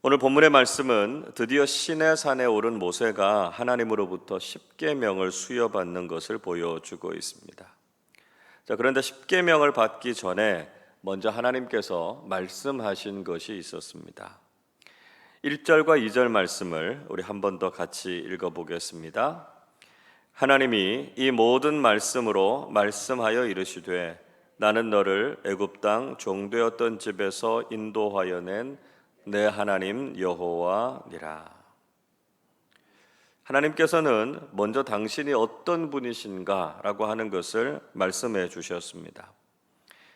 오늘 본문의 말씀은 드디어 시내산에 오른 모세가 하나님으로부터 십계명을 수여받는 것을 보여주고 있습니다. 그런데 십계명을 받기 전에 먼저 하나님께서 말씀하신 것이 있었습니다. 1절과 2절 말씀을 우리 한 번 더 같이 읽어보겠습니다. 하나님이 이 모든 말씀으로 말씀하여 이르시되 나는 너를 애굽 땅 종되었던 집에서 인도하여 낸 내 하나님 여호와니라. 하나님께서는 먼저 당신이 어떤 분이신가라고 하는 것을 말씀해 주셨습니다.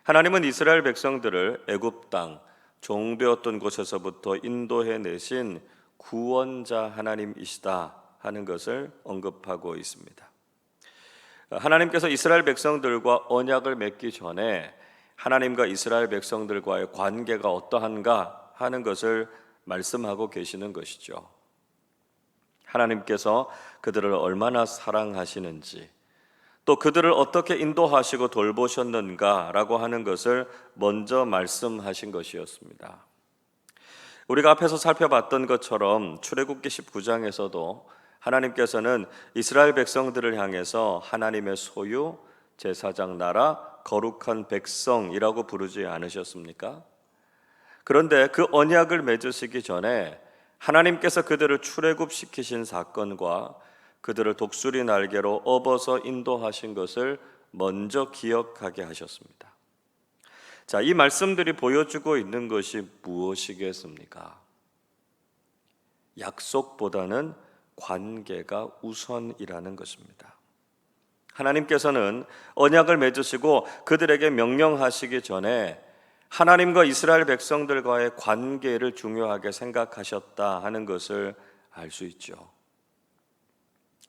하나님은 이스라엘 백성들을 애굽 땅 종되었던 곳에서부터 인도해 내신 구원자 하나님이시다 하는 것을 언급하고 있습니다. 하나님께서 이스라엘 백성들과 언약을 맺기 전에 하나님과 이스라엘 백성들과의 관계가 어떠한가 하는 것을 말씀하고 계시는 것이죠. 하나님께서 그들을 얼마나 사랑하시는지, 또 그들을 어떻게 인도하시고 돌보셨는가라고 하는 것을 먼저 말씀하신 것이었습니다. 우리가 앞에서 살펴봤던 것처럼 출애굽기 19장에서도 하나님께서는 이스라엘 백성들을 향해서 하나님의 소유, 제사장 나라, 거룩한 백성이라고 부르지 않으셨습니까? 그런데 그 언약을 맺으시기 전에 하나님께서 그들을 출애굽시키신 사건과 그들을 독수리 날개로 업어서 인도하신 것을 먼저 기억하게 하셨습니다. 이 말씀들이 보여주고 있는 것이 무엇이겠습니까? 약속보다는 관계가 우선이라는 것입니다. 하나님께서는 언약을 맺으시고 그들에게 명령하시기 전에 하나님과 이스라엘 백성들과의 관계를 중요하게 생각하셨다 하는 것을 알 수 있죠.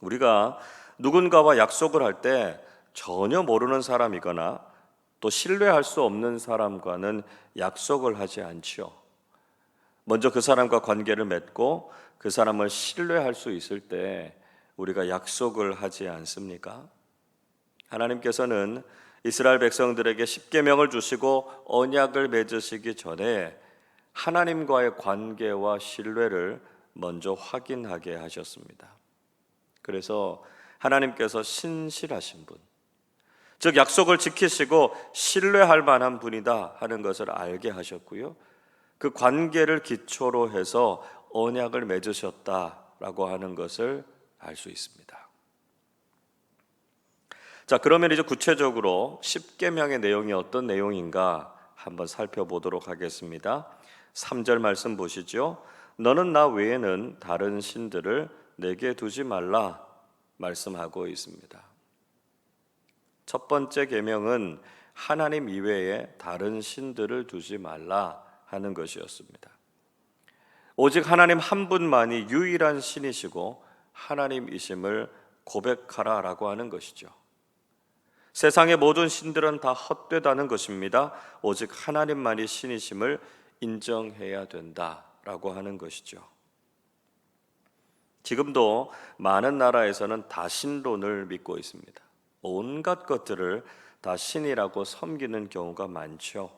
우리가 누군가와 약속을 할 때 전혀 모르는 사람이거나 또 신뢰할 수 없는 사람과는 약속을 하지 않죠. 먼저 그 사람과 관계를 맺고 그 사람을 신뢰할 수 있을 때 우리가 약속을 하지 않습니까? 하나님께서는 이스라엘 백성들에게 십계명을 주시고 언약을 맺으시기 전에 하나님과의 관계와 신뢰를 먼저 확인하게 하셨습니다. 그래서 하나님께서 신실하신 분, 즉 약속을 지키시고 신뢰할 만한 분이다 하는 것을 알게 하셨고요, 그 관계를 기초로 해서 언약을 맺으셨다라고 하는 것을 알 수 있습니다. 그러면 이제 구체적으로 십계명의 내용이 어떤 내용인가 한번 살펴보도록 하겠습니다. 3절 말씀 보시죠. 너는 나 외에는 다른 신들을 내게 두지 말라 말씀하고 있습니다. 첫 번째 계명은 하나님 이외에 다른 신들을 두지 말라 하는 것이었습니다. 오직 하나님 한 분만이 유일한 신이시고 하나님이심을 고백하라라고 하는 것이죠. 세상의 모든 신들은 다 헛되다는 것입니다. 오직 하나님만이 신이심을 인정해야 된다라고 하는 것이죠. 지금도 많은 나라에서는 다신론을 믿고 있습니다. 온갖 것들을 다 신이라고 섬기는 경우가 많죠.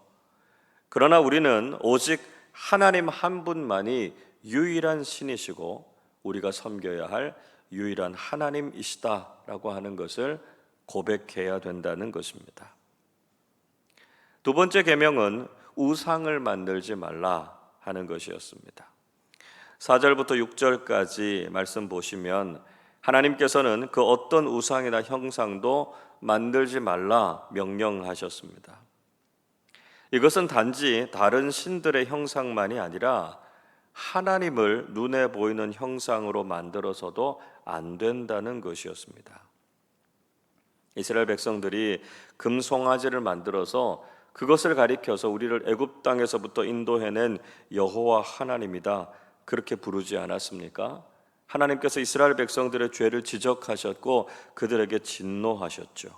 그러나 우리는 오직 하나님 한 분만이 유일한 신이시고 우리가 섬겨야 할 유일한 하나님이시다라고 하는 것을 고백해야 된다는 것입니다. 두 번째 계명은 우상을 만들지 말라 하는 것이었습니다. 4절부터 6절까지 말씀 보시면 하나님께서는 그 어떤 우상이나 형상도 만들지 말라 명령하셨습니다. 이것은 단지 다른 신들의 형상만이 아니라 하나님을 눈에 보이는 형상으로 만들어서도 안 된다는 것이었습니다. 이스라엘 백성들이 금송아지를 만들어서 그것을 가리켜서 우리를 애굽 땅에서부터 인도해낸 여호와 하나님이다 그렇게 부르지 않았습니까? 하나님께서 이스라엘 백성들의 죄를 지적하셨고 그들에게 진노하셨죠.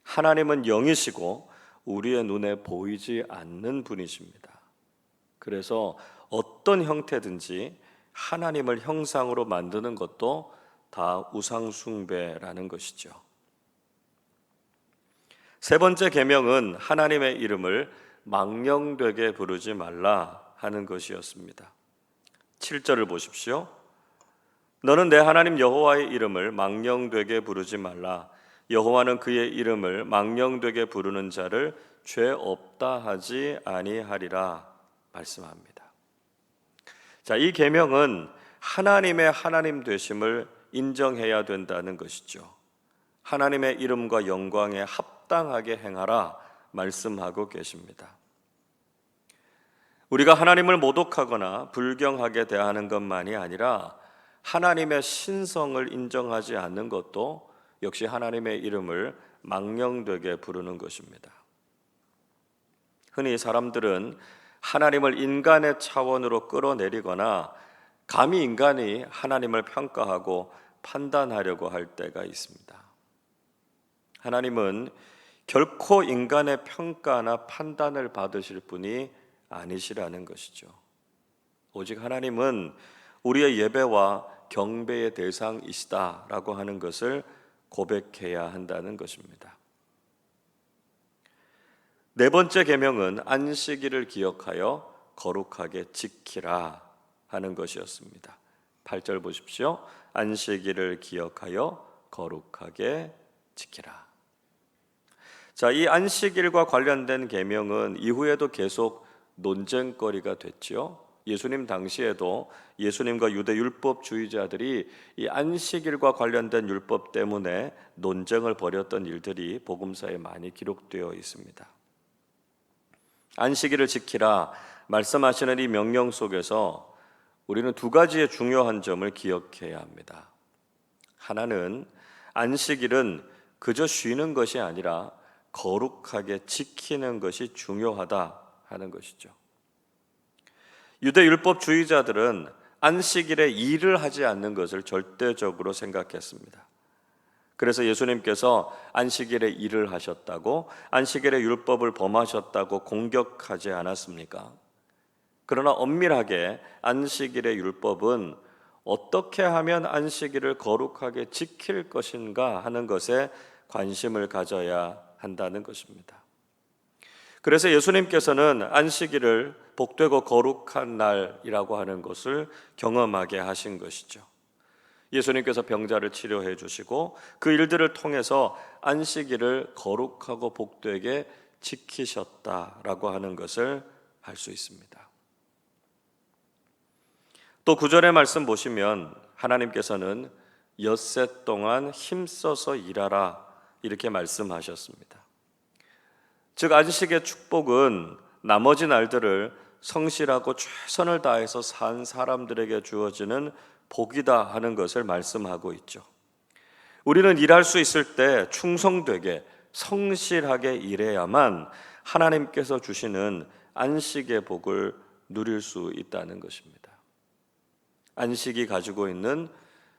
하나님은 영이시고 우리의 눈에 보이지 않는 분이십니다. 그래서 어떤 형태든지 하나님을 형상으로 만드는 것도 다 우상 숭배라는 것이죠. 세 번째 계명은 하나님의 이름을 망령되게 부르지 말라 하는 것이었습니다. 7절을 보십시오. 너는 내 하나님 여호와의 이름을 망령되게 부르지 말라. 여호와는 그의 이름을 망령되게 부르는 자를 죄 없다 하지 아니하리라 말씀합니다. 자, 이 계명은 하나님의 하나님 되심을 인정해야 된다는 것이죠. 하나님의 이름과 영광에 합당하게 행하라 말씀하고 계십니다. 우리가 하나님을 모독하거나 불경하게 대하는 것만이 아니라 하나님의 신성을 인정하지 않는 것도 역시 하나님의 이름을 망령되게 부르는 것입니다. 흔히 사람들은 하나님을 인간의 차원으로 끌어내리거나 감히 인간이 하나님을 평가하고 판단하려고 할 때가 있습니다. 하나님은 결코 인간의 평가나 판단을 받으실 분이 아니시라는 것이죠. 오직 하나님은 우리의 예배와 경배의 대상이시다라고 하는 것을 고백해야 한다는 것입니다. 네 번째 계명은 안식일을 기억하여 거룩하게 지키라 하는 것이었습니다. 8절 보십시오. 안식일을 기억하여 거룩하게 지키라. 자, 이 안식일과 관련된 계명은 이후에도 계속 논쟁거리가 됐지요. 예수님 당시에도 예수님과 유대 율법주의자들이 이 안식일과 관련된 율법 때문에 논쟁을 벌였던 일들이 복음서에 많이 기록되어 있습니다. 안식일을 지키라 말씀하시는 이 명령 속에서 우리는 두 가지의 중요한 점을 기억해야 합니다. 하나는 안식일은 그저 쉬는 것이 아니라 거룩하게 지키는 것이 중요하다 하는 것이죠. 유대 율법주의자들은 안식일에 일을 하지 않는 것을 절대적으로 생각했습니다. 그래서 예수님께서 안식일에 일을 하셨다고, 안식일에 율법을 범하셨다고 공격하지 않았습니까? 그러나 엄밀하게 안식일의 율법은 어떻게 하면 안식일을 거룩하게 지킬 것인가 하는 것에 관심을 가져야 한다는 것입니다. 그래서 예수님께서는 안식일을 복되고 거룩한 날이라고 하는 것을 경험하게 하신 것이죠. 예수님께서 병자를 치료해 주시고 그 일들을 통해서 안식일을 거룩하고 복되게 지키셨다라고 하는 것을 알 수 있습니다. 또 9절의 말씀 보시면 하나님께서는 엿새 동안 힘써서 일하라 이렇게 말씀하셨습니다. 즉 안식의 축복은 나머지 날들을 성실하고 최선을 다해서 산 사람들에게 주어지는 복이다 하는 것을 말씀하고 있죠. 우리는 일할 수 있을 때 충성되게 성실하게 일해야만 하나님께서 주시는 안식의 복을 누릴 수 있다는 것입니다. 안식이 가지고 있는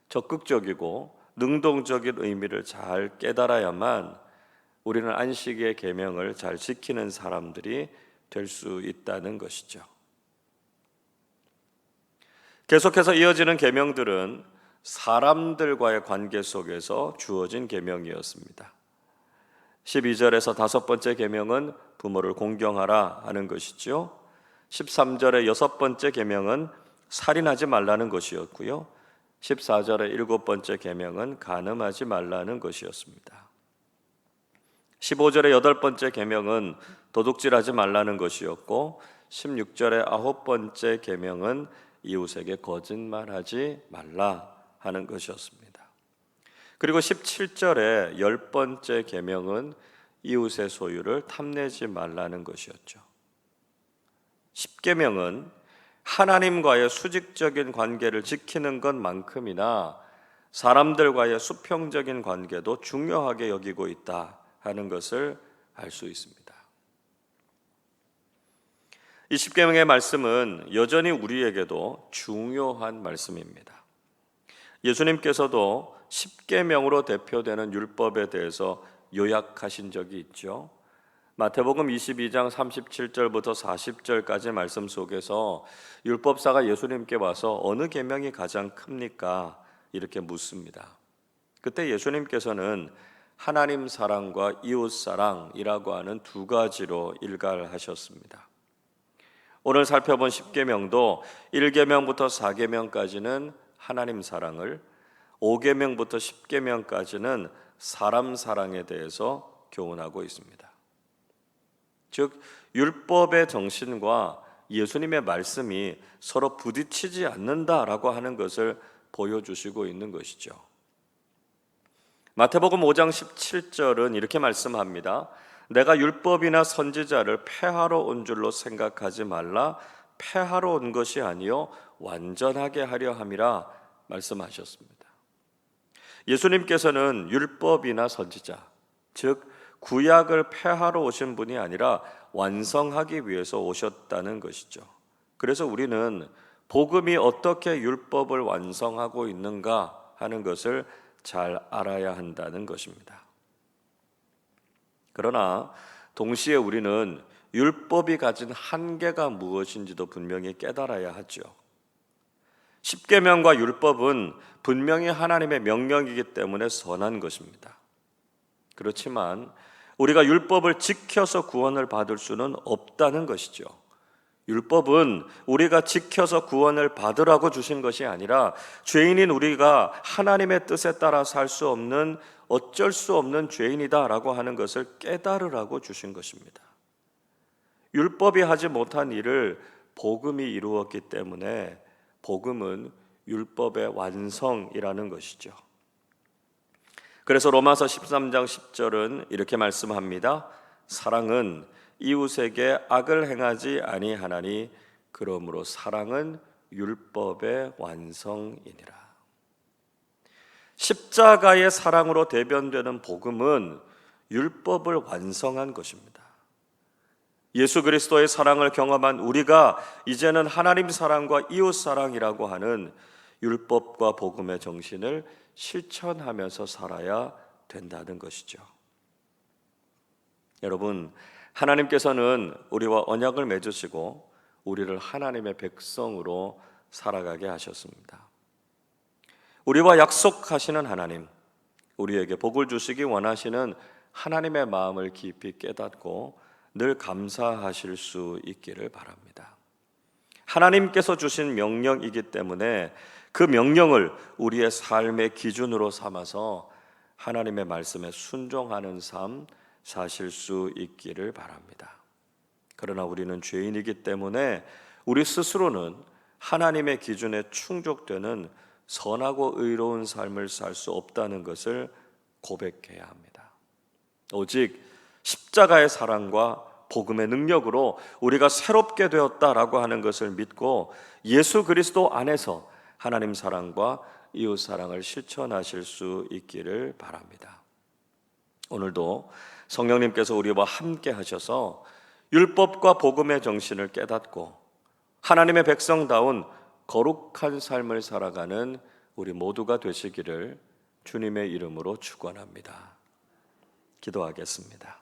적극적이고 능동적인 의미를 잘 깨달아야만 우리는 안식의 계명을 잘 지키는 사람들이 될 수 있다는 것이죠. 계속해서 이어지는 계명들은 사람들과의 관계 속에서 주어진 계명이었습니다. 12절에서 다섯 번째 계명은 부모를 공경하라 하는 것이죠. 13절의 여섯 번째 계명은 살인하지 말라는 것이었고요. 14절의 일곱 번째 계명은 간음하지 말라는 것이었습니다. 15절의 여덟 번째 계명은 도둑질하지 말라는 것이었고 16절의 아홉 번째 계명은 이웃에게 거짓말하지 말라 하는 것이었습니다. 그리고 17절의 열 번째 계명은 이웃의 소유를 탐내지 말라는 것이었죠. 10계명은 하나님과의 수직적인 관계를 지키는 것만큼이나 사람들과의 수평적인 관계도 중요하게 여기고 있다 하는 것을 알 수 있습니다. 이 십계명의 말씀은 여전히 우리에게도 중요한 말씀입니다. 예수님께서도 십계명으로 대표되는 율법에 대해서 요약하신 적이 있죠. 마태복음 22장 37절부터 40절까지 말씀 속에서 율법사가 예수님께 와서 어느 계명이 가장 큽니까? 이렇게 묻습니다. 그때 예수님께서는 하나님 사랑과 이웃 사랑이라고 하는 두 가지로 일갈하셨습니다. 오늘 살펴본 10계명도 1계명부터 4계명까지는 하나님 사랑을, 5계명부터 10계명까지는 사람 사랑에 대해서 교훈하고 있습니다. 즉 율법의 정신과 예수님의 말씀이 서로 부딪히지 않는다라고 하는 것을 보여주시고 있는 것이죠. 마태복음 5장 17절은 이렇게 말씀합니다. 내가 율법이나 선지자를 폐하러 온 줄로 생각하지 말라. 폐하러 온 것이 아니요 완전하게 하려 함이라 말씀하셨습니다. 예수님께서는 율법이나 선지자, 즉 구약을 폐하러 오신 분이 아니라 완성하기 위해서 오셨다는 것이죠. 그래서 우리는 복음이 어떻게 율법을 완성하고 있는가 하는 것을 잘 알아야 한다는 것입니다. 그러나 동시에 우리는 율법이 가진 한계가 무엇인지도 분명히 깨달아야 하죠. 십계명과 율법은 분명히 하나님의 명령이기 때문에 선한 것입니다. 그렇지만 우리가 율법을 지켜서 구원을 받을 수는 없다는 것이죠. 율법은 우리가 지켜서 구원을 받으라고 주신 것이 아니라 죄인인 우리가 하나님의 뜻에 따라 살 수 없는 어쩔 수 없는 죄인이다라고 하는 것을 깨달으라고 주신 것입니다. 율법이 하지 못한 일을 복음이 이루었기 때문에 복음은 율법의 완성이라는 것이죠. 그래서 로마서 13장 10절은 이렇게 말씀합니다. 사랑은 이웃에게 악을 행하지 아니하나니 그러므로 사랑은 율법의 완성이니라. 십자가의 사랑으로 대변되는 복음은 율법을 완성한 것입니다. 예수 그리스도의 사랑을 경험한 우리가 이제는 하나님 사랑과 이웃 사랑이라고 하는 율법과 복음의 정신을 실천하면서 살아야 된다는 것이죠. 여러분, 하나님께서는 우리와 언약을 맺으시고 우리를 하나님의 백성으로 살아가게 하셨습니다. 우리와 약속하시는 하나님, 우리에게 복을 주시기 원하시는 하나님의 마음을 깊이 깨닫고 늘 감사하실 수 있기를 바랍니다. 하나님께서 주신 명령이기 때문에 그 명령을 우리의 삶의 기준으로 삼아서 하나님의 말씀에 순종하는 삶 사실 수 있기를 바랍니다. 그러나 우리는 죄인이기 때문에 우리 스스로는 하나님의 기준에 충족되는 선하고 의로운 삶을 살 수 없다는 것을 고백해야 합니다. 오직 십자가의 사랑과 복음의 능력으로 우리가 새롭게 되었다라고 하는 것을 믿고 예수 그리스도 안에서 하나님 사랑과 이웃 사랑을 실천하실 수 있기를 바랍니다. 오늘도 성령님께서 우리와 함께 하셔서 율법과 복음의 정신을 깨닫고 하나님의 백성다운 거룩한 삶을 살아가는 우리 모두가 되시기를 주님의 이름으로 축원합니다. 기도하겠습니다.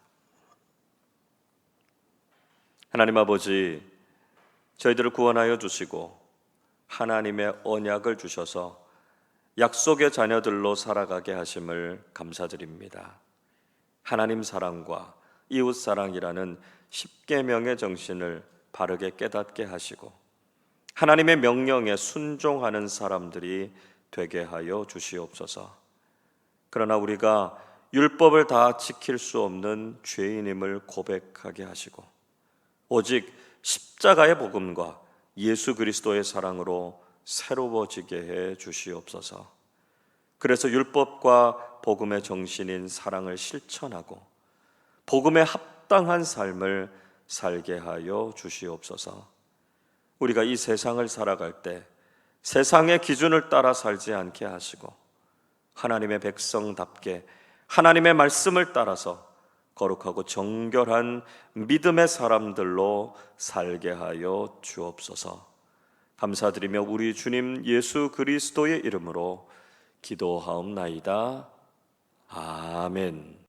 하나님 아버지, 저희들을 구원하여 주시고 하나님의 언약을 주셔서 약속의 자녀들로 살아가게 하심을 감사드립니다. 하나님 사랑과 이웃 사랑이라는 십계명의 정신을 바르게 깨닫게 하시고 하나님의 명령에 순종하는 사람들이 되게 하여 주시옵소서. 그러나 우리가 율법을 다 지킬 수 없는 죄인임을 고백하게 하시고 오직 십자가의 복음과 예수 그리스도의 사랑으로 새로워지게 해 주시옵소서. 그래서 율법과 복음의 정신인 사랑을 실천하고 복음에 합당한 삶을 살게 하여 주시옵소서. 우리가 이 세상을 살아갈 때 세상의 기준을 따라 살지 않게 하시고 하나님의 백성답게 하나님의 말씀을 따라서 거룩하고 정결한 믿음의 사람들로 살게 하여 주옵소서. 감사드리며 우리 주님 예수 그리스도의 이름으로 기도하옵나이다. 아멘.